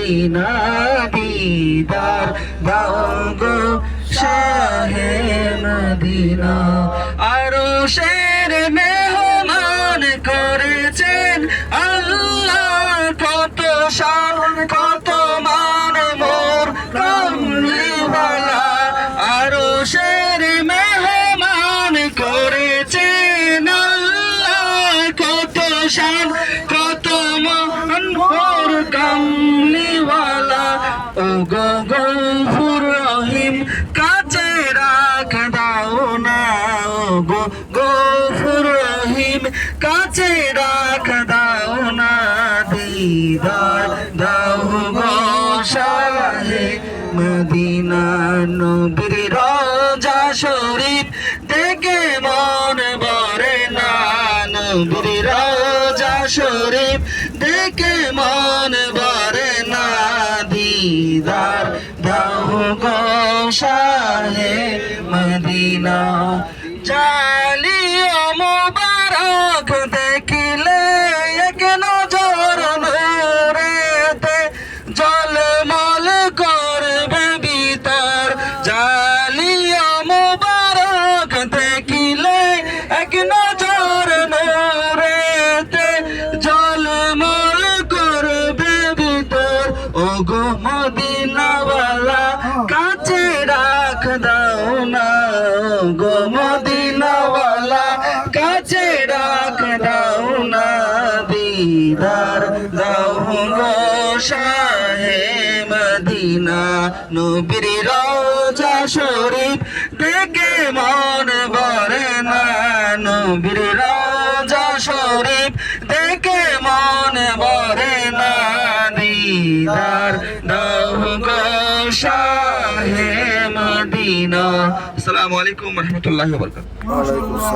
Medina দিদার দাও গো শাহে Medina. আরশের মেহমান করেছেন আল্লাহ, কত শান কত মান মোর কামলিওয়ালা। আরশের মেহমান করেছেন আল্লাহ, কত শান কত মান মোর কামলিওয়ালা। ও গো গফুর রহিম কাছে রাখ দাও না, ও গো গফুর রহিম কাছে রাখ দাও না, দিদার দাও গো শাহে মদিনা। নবীর রওজা শরীফ দেখে মন ভরে না, নবীর রওজা শরীফ দেখে মন ভরে না, দিদার দাও গো শাহে মদিনা। জালিও মুবারক দেখিলে এক নজর নূরেতে ঝলমল করবে ভিতর। জালিও মুবারক দেখিলে এক নজর নূরেতে ঝলমল করবে ভিতর। ও গো মদিনাওয়ালা কাছে রাখ দাও না, ও গো মদিনাওয়ালা কাছে রাখ দাও না, দিদার দাও গো শাহে মদিনা। নবীর রওজা শরীফ দেখে মন ভরে না, নবীর রওজা শরীফ দেখে মন ভরে না, দিদার দাও গো শাহে মদিনা। আসসালামু আলাইকুম ওয়া রাহমাতুল্লাহি ওয়া বারাকাতুহু।